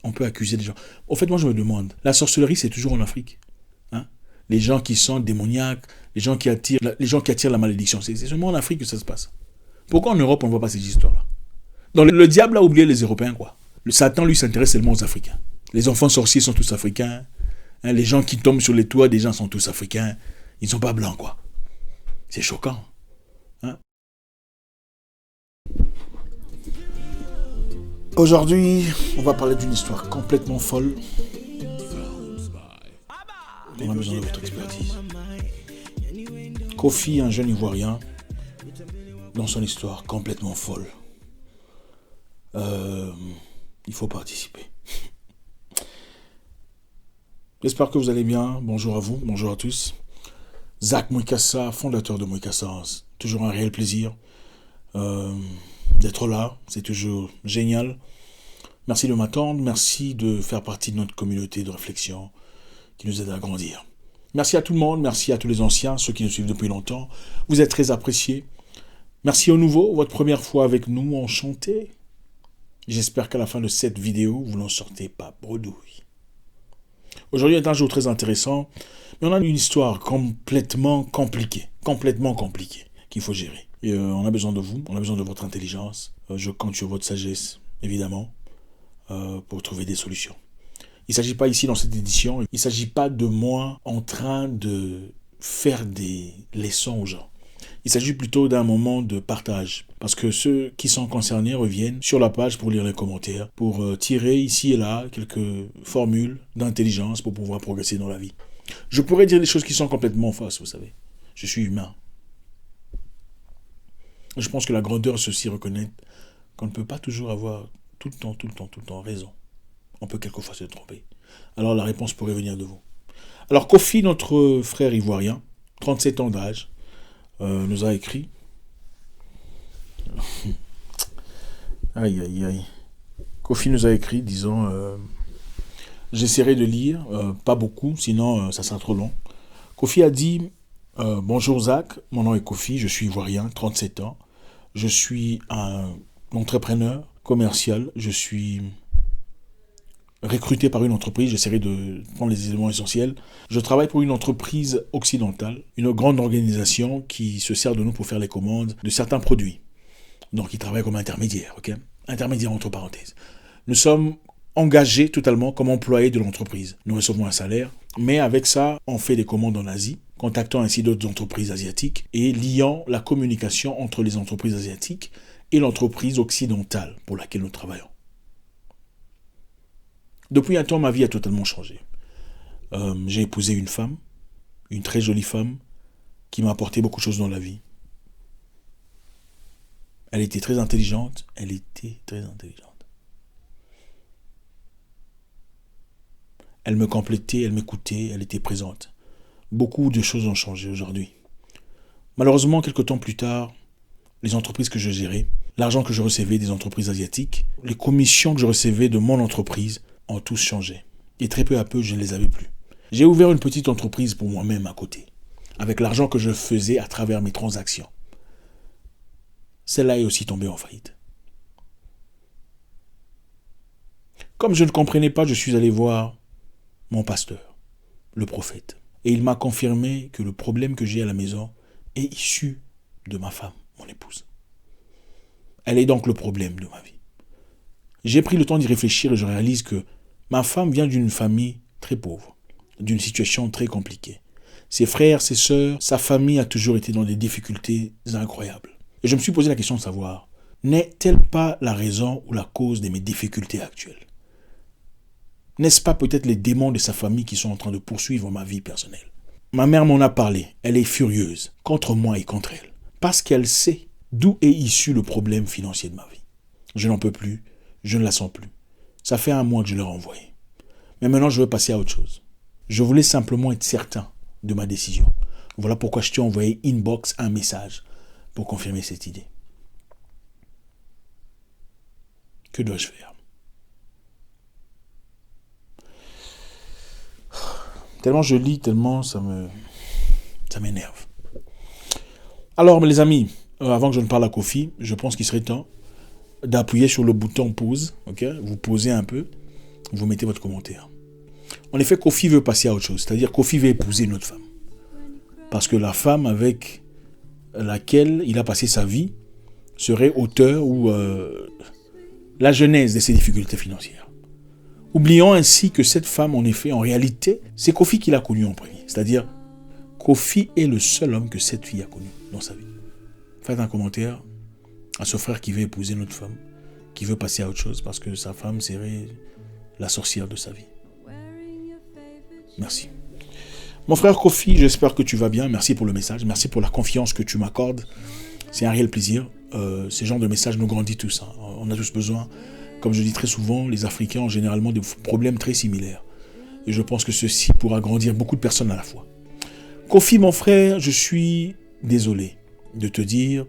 on peut accuser des gens. Au fait, moi, je me demande, la sorcellerie, c'est toujours en Afrique. Hein? Les gens qui sont démoniaques, les gens qui attirent la malédiction, c'est seulement en Afrique que ça se passe. Pourquoi en Europe, on ne voit pas ces histoires-là? Donc, le diable a oublié les Européens, quoi. Le Satan, lui, s'intéresse seulement aux Africains. Les enfants sorciers sont tous africains. Hein, les gens qui tombent sur les toits des gens sont tous africains. Ils ne sont pas blancs, quoi. C'est choquant. Hein? Aujourd'hui, on va parler d'une histoire complètement folle. On a besoin de votre expertise. Kofi, un jeune Ivoirien, dans son histoire complètement folle. Il faut participer. J'espère que vous allez bien. Bonjour à vous, bonjour à tous. Zach Mwikassa, fondateur de Mwikassa. Toujours un réel plaisir d'être là. C'est toujours génial. Merci de m'attendre. Merci de faire partie de notre communauté de réflexion qui nous aide à grandir. Merci à tout le monde. Merci à tous les anciens, ceux qui nous suivent depuis longtemps. Vous êtes très appréciés. Merci aux nouveaux. Votre première fois avec nous, enchanté. J'espère qu'à la fin de cette vidéo, vous n'en sortez pas bredouille. Aujourd'hui est un jour très intéressant, mais on a une histoire complètement compliquée, qu'il faut gérer. Et on a besoin de vous, on a besoin de votre intelligence. Je compte sur votre sagesse, évidemment, pour trouver des solutions. Il ne s'agit pas ici, dans cette édition, il ne s'agit pas de moi en train de faire des leçons aux gens. Il s'agit plutôt d'un moment de partage, parce que ceux qui sont concernés reviennent sur la page pour lire les commentaires, pour tirer ici et là quelques formules d'intelligence pour pouvoir progresser dans la vie. Je pourrais dire des choses qui sont complètement fausses, vous savez. Je suis humain. Je pense que la grandeur, c'est aussi reconnaître qu'on ne peut pas toujours avoir tout le temps raison. On peut quelquefois se tromper. Alors la réponse pourrait venir de vous. Alors Kofi, notre frère ivoirien, 37 ans d'âge, nous a écrit. Aïe. Kofi nous a écrit disant j'essaierai de lire, pas beaucoup, sinon ça sera trop long. Kofi a dit bonjour Zach, mon nom est Kofi, je suis ivoirien, 37 ans. Je suis un entrepreneur commercial, je suis recruté par une entreprise, j'essaierai de prendre les éléments essentiels. Je travaille pour une entreprise occidentale, une grande organisation qui se sert de nous pour faire les commandes de certains produits. Donc, il travaille comme intermédiaire, ok? Intermédiaire entre parenthèses. Nous sommes engagés totalement comme employés de l'entreprise. Nous recevons un salaire, mais avec ça, on fait des commandes en Asie, contactant ainsi d'autres entreprises asiatiques et liant la communication entre les entreprises asiatiques et l'entreprise occidentale pour laquelle nous travaillons. Depuis un temps, ma vie a totalement changé. J'ai épousé une femme, une très jolie femme, qui m'a apporté beaucoup de choses dans la vie. Elle était très intelligente. Elle me complétait, elle m'écoutait, elle était présente. Beaucoup de choses ont changé aujourd'hui. Malheureusement, quelques temps plus tard, les entreprises que je gérais, l'argent que je recevais des entreprises asiatiques, les commissions que je recevais de mon entreprise, ont tous changé. Et très peu à peu, je ne les avais plus. J'ai ouvert une petite entreprise pour moi-même à côté, avec l'argent que je faisais à travers mes transactions. Celle-là est aussi tombée en faillite. Comme je ne comprenais pas, je suis allé voir mon pasteur, le prophète. Et il m'a confirmé que le problème que j'ai à la maison est issu de ma femme, mon épouse. Elle est donc le problème de ma vie. J'ai pris le temps d'y réfléchir et je réalise que ma femme vient d'une famille très pauvre, d'une situation très compliquée. Ses frères, ses sœurs, sa famille a toujours été dans des difficultés incroyables. Et je me suis posé la question de savoir, n'est-elle pas la raison ou la cause de mes difficultés actuelles? N'est-ce pas peut-être les démons de sa famille qui sont en train de poursuivre ma vie personnelle? Ma mère m'en a parlé, elle est furieuse, contre moi et contre elle, parce qu'elle sait d'où est issu le problème financier de ma vie. Je n'en peux plus. Je ne la sens plus. Ça fait un mois que je l'ai renvoyée. Mais maintenant, je veux passer à autre chose. Je voulais simplement être certain de ma décision. Voilà pourquoi je t'ai envoyé inbox un message pour confirmer cette idée. Que dois-je faire? Tellement je lis, tellement ça m'énerve. Alors, les amis, avant que je ne parle à Kofi, je pense qu'il serait temps d'appuyer sur le bouton pause, ok? Vous posez un peu vous mettez votre commentaire. En effet, Kofi veut passer à autre chose. C'est-à-dire Kofi veut épouser une autre femme. Parce que la femme avec laquelle il a passé sa vie serait auteur ou la genèse de ses difficultés financières. Oublions ainsi que cette femme, en effet, en réalité, c'est Kofi qui l'a connue en premier. C'est-à-dire, Kofi est le seul homme que cette fille a connu dans sa vie. Faites un commentaire à ce frère qui veut épouser une autre femme, qui veut passer à autre chose parce que sa femme serait la sorcière de sa vie. Merci. Mon frère Kofi, j'espère que tu vas bien. Merci pour le message. Merci pour la confiance que tu m'accordes. C'est un réel plaisir. Ces genres de messages nous grandissent tous. On a tous besoin. Comme je dis très souvent, les Africains ont généralement des problèmes très similaires. Et je pense que ceci pourra grandir beaucoup de personnes à la fois. Kofi, mon frère, je suis désolé de te dire...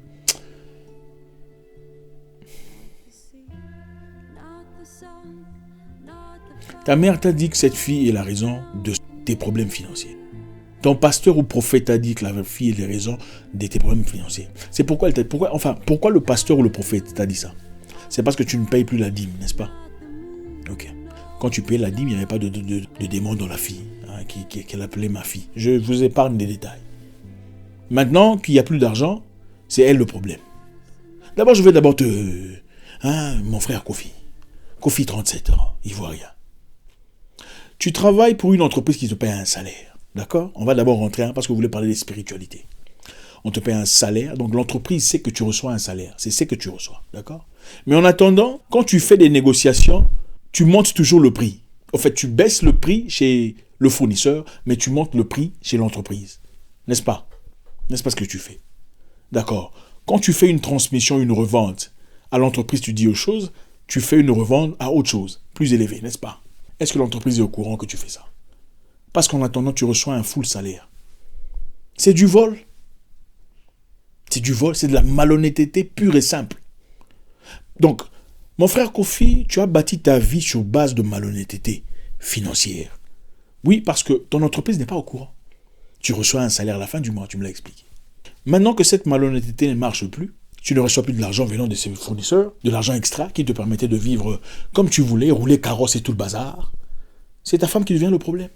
Ta mère t'a dit que cette fille est la raison de tes problèmes financiers. Ton pasteur ou prophète t'a dit que la fille est la raison de tes problèmes financiers. C'est pourquoi pourquoi le pasteur ou le prophète t'a dit ça? C'est parce que tu ne payes plus la dîme, n'est-ce pas? Ok. Quand tu payais la dîme, il n'y avait pas de démon dans la fille, qu'elle appelait ma fille. Je vous épargne des détails. Maintenant qu'il n'y a plus d'argent, c'est elle le problème. D'abord, je vais mon frère Kofi. Kofi, 37 ans, ivoirien. Tu travailles pour une entreprise qui te paye un salaire. D'accord? On va d'abord rentrer, parce que vous voulez parler des spiritualités. On te paye un salaire, donc l'entreprise sait que tu reçois un salaire. C'est ce que tu reçois. D'accord? Mais en attendant, quand tu fais des négociations, tu montes toujours le prix. En fait, tu baisses le prix chez le fournisseur, mais tu montes le prix chez l'entreprise. N'est-ce pas? N'est-ce pas ce que tu fais? D'accord. Quand tu fais une transmission, une revente à l'entreprise, tu dis aux choses, tu fais une revente à autre chose, plus élevée, n'est-ce pas? Est-ce que l'entreprise est au courant que tu fais ça? Parce qu'en attendant, tu reçois un full salaire. C'est du vol. C'est du vol, c'est de la malhonnêteté pure et simple. Donc, mon frère Kofi, tu as bâti ta vie sur base de malhonnêteté financière. Oui, parce que ton entreprise n'est pas au courant. Tu reçois un salaire à la fin du mois, tu me l'as expliqué. Maintenant que cette malhonnêteté ne marche plus, tu ne reçois plus de l'argent venant de ces fournisseurs, de l'argent extra qui te permettait de vivre comme tu voulais, rouler carrosse et tout le bazar. C'est ta femme qui devient le problème.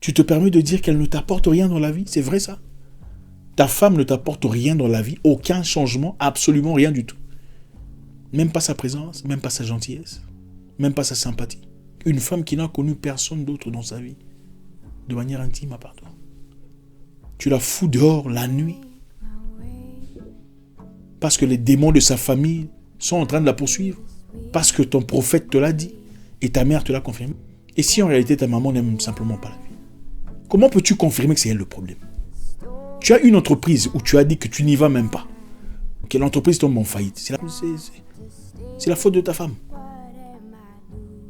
Tu te permets de dire qu'elle ne t'apporte rien dans la vie, c'est vrai ça? Ta femme ne t'apporte rien dans la vie, aucun changement, absolument rien du tout. Même pas sa présence, même pas sa gentillesse, même pas sa sympathie. Une femme qui n'a connu personne d'autre dans sa vie, de manière intime à part toi. Tu la fous dehors la nuit, parce que les démons de sa famille sont en train de la poursuivre, parce que ton prophète te l'a dit, et ta mère te l'a confirmé. Et si en réalité ta maman n'aime simplement pas la vie, comment peux-tu confirmer que c'est elle le problème? Tu as une entreprise où tu as dit que tu n'y vas même pas, que l'entreprise tombe en faillite. C'est la faute de ta femme.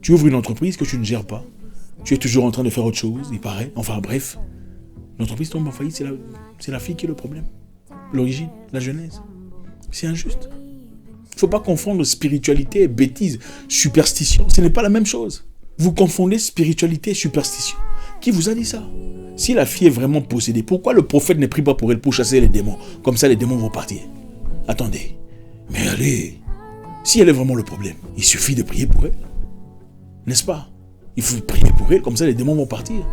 Tu ouvres une entreprise que tu ne gères pas, tu es toujours en train de faire autre chose, il paraît, enfin bref, l'entreprise tombe en faillite, c'est la fille qui est le problème. L'origine, la genèse. C'est injuste. Il ne faut pas confondre spiritualité et bêtise, superstition. Ce n'est pas la même chose. Vous confondez spiritualité et superstition. Qui vous a dit ça? Si la fille est vraiment possédée, pourquoi le prophète ne prie pas pour elle pour chasser les démons? Comme ça, les démons vont partir. Attendez. Mais allez. Si elle est vraiment le problème, il suffit de prier pour elle. N'est-ce pas? Il faut prier pour elle, comme ça les démons vont partir.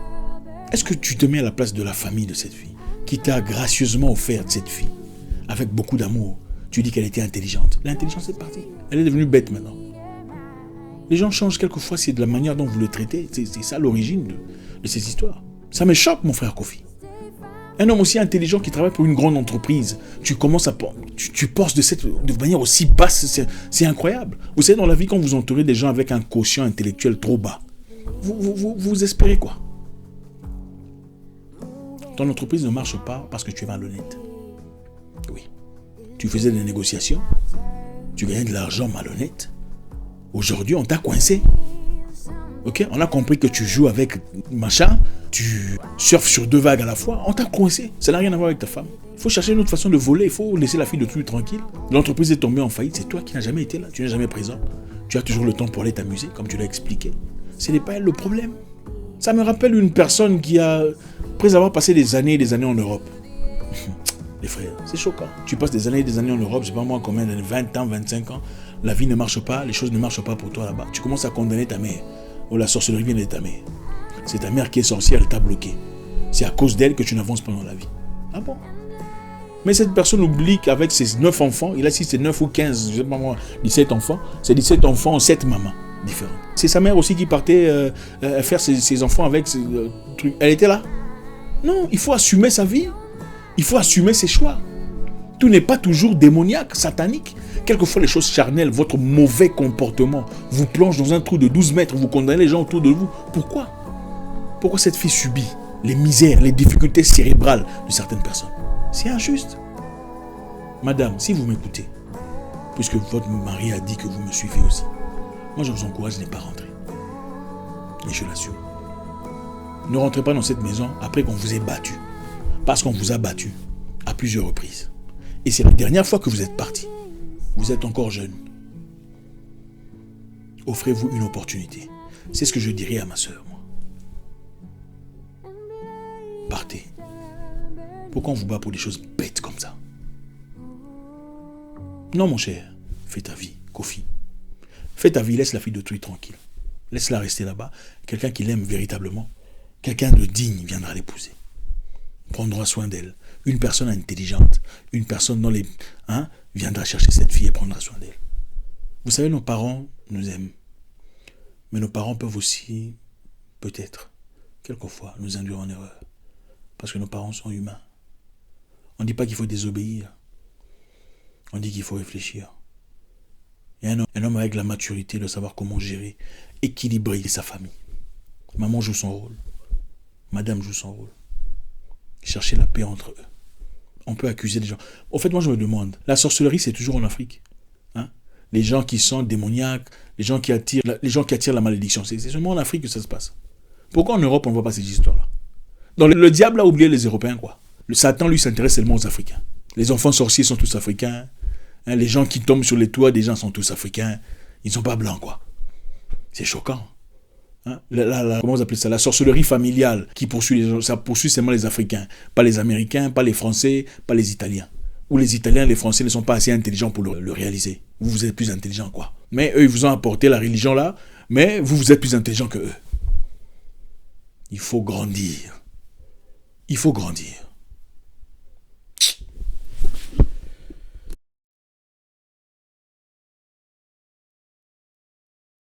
Est-ce que tu te mets à la place de la famille de cette fille, qui t'a gracieusement offert cette fille, avec beaucoup d'amour? Tu dis qu'elle était intelligente. L'intelligence est partie. Elle est devenue bête maintenant. Les gens changent quelquefois, c'est de la manière dont vous le traitez. C'est ça l'origine de ces histoires. Ça me choque, mon frère Kofi. Un homme aussi intelligent qui travaille pour une grande entreprise, tu commences à... Tu penses de manière aussi basse, c'est incroyable. Vous savez, dans la vie, quand vous entourez des gens avec un quotient intellectuel trop bas, vous espérez quoi? Ton entreprise ne marche pas parce que tu es malhonnête. Oui. Tu faisais des négociations, tu gagnais de l'argent malhonnête. Aujourd'hui, on t'a coincé. Ok, on a compris que tu joues avec machin, tu surfes sur 2 vagues à la fois, on t'a coincé. Ça n'a rien à voir avec ta femme. Il faut chercher une autre façon de voler, il faut laisser la fille de tout tranquille. L'entreprise est tombée en faillite, c'est toi qui n'as jamais été là, tu n'es jamais présent. Tu as toujours le temps pour aller t'amuser, comme tu l'as expliqué. Ce n'est pas elle le problème. Ça me rappelle une personne qui a, après avoir passé des années et des années en Europe, les frères. C'est choquant. Tu passes des années en Europe, je sais pas moi combien d'années, 20 ans, 25 ans, la vie ne marche pas, les choses ne marchent pas pour toi là-bas. Tu commences à condamner ta mère. Oh, la sorcellerie vient de ta mère. C'est ta mère qui est sorcière, elle t'a bloqué. C'est à cause d'elle que tu n'avances pas dans la vie. Ah bon? Mais cette personne oublie qu'avec ses 9 enfants, il a si c'est 9 ou 15, je sais pas moi, 17 enfants, c'est 17 enfants, 7 mamans différentes. C'est sa mère aussi qui partait faire ses enfants avec ses trucs. Elle était là? Non, il faut assumer sa vie. Il faut assumer ses choix. Tout n'est pas toujours démoniaque, satanique. Quelquefois, les choses charnelles, votre mauvais comportement vous plonge dans un trou de 12 mètres, vous condamnez les gens autour de vous. Pourquoi? Pourquoi cette fille subit les misères, les difficultés cérébrales de certaines personnes? C'est injuste. Madame, si vous m'écoutez, puisque votre mari a dit que vous me suivez aussi, moi je vous encourage de ne pas rentrer. Et je l'assure. Ne rentrez pas dans cette maison après qu'on vous ait battu. Parce qu'on vous a battu à plusieurs reprises. Et c'est la dernière fois que vous êtes parti. Vous êtes encore jeune. Offrez-vous une opportunité. C'est ce que je dirais à ma soeur, moi. Partez. Pourquoi on vous bat pour des choses bêtes comme ça? Non, mon cher. Fais ta vie, Kofi. Fais ta vie, laisse la fille de truie tranquille. Laisse-la rester là-bas. Quelqu'un qui l'aime véritablement, quelqu'un de digne viendra l'épouser. Prendra soin d'elle. Une personne intelligente, une personne dans les... viendra chercher cette fille et prendra soin d'elle. Vous savez, nos parents nous aiment. Mais nos parents peuvent aussi, peut-être, quelquefois, nous induire en erreur. Parce que nos parents sont humains. On ne dit pas qu'il faut désobéir. On dit qu'il faut réfléchir. Et un homme avec la maturité de savoir comment gérer, équilibrer sa famille. Maman joue son rôle. Madame joue son rôle. Chercher la paix entre eux. On peut accuser les gens. Au fait, moi je me demande, la sorcellerie c'est toujours en Afrique. Les gens qui sont démoniaques, les gens qui attirent la malédiction, c'est seulement en Afrique que ça se passe. Pourquoi en Europe on ne voit pas ces histoires-là? Donc le diable a oublié les Européens, quoi. Le Satan lui s'intéresse seulement aux Africains. Les enfants sorciers sont tous africains. Les gens qui tombent sur les toits des gens sont tous africains. Ils ne sont pas blancs, quoi. C'est choquant. Comment vous appelez ça? La sorcellerie familiale qui poursuit les gens, ça poursuit seulement les Africains, pas les Américains, pas les Français, pas les Italiens. Ou les Italiens, les Français ne sont pas assez intelligents pour le réaliser. Vous êtes plus intelligents, quoi. Mais eux, ils vous ont apporté la religion là, mais vous êtes plus intelligents que eux. Il faut grandir. Il faut grandir.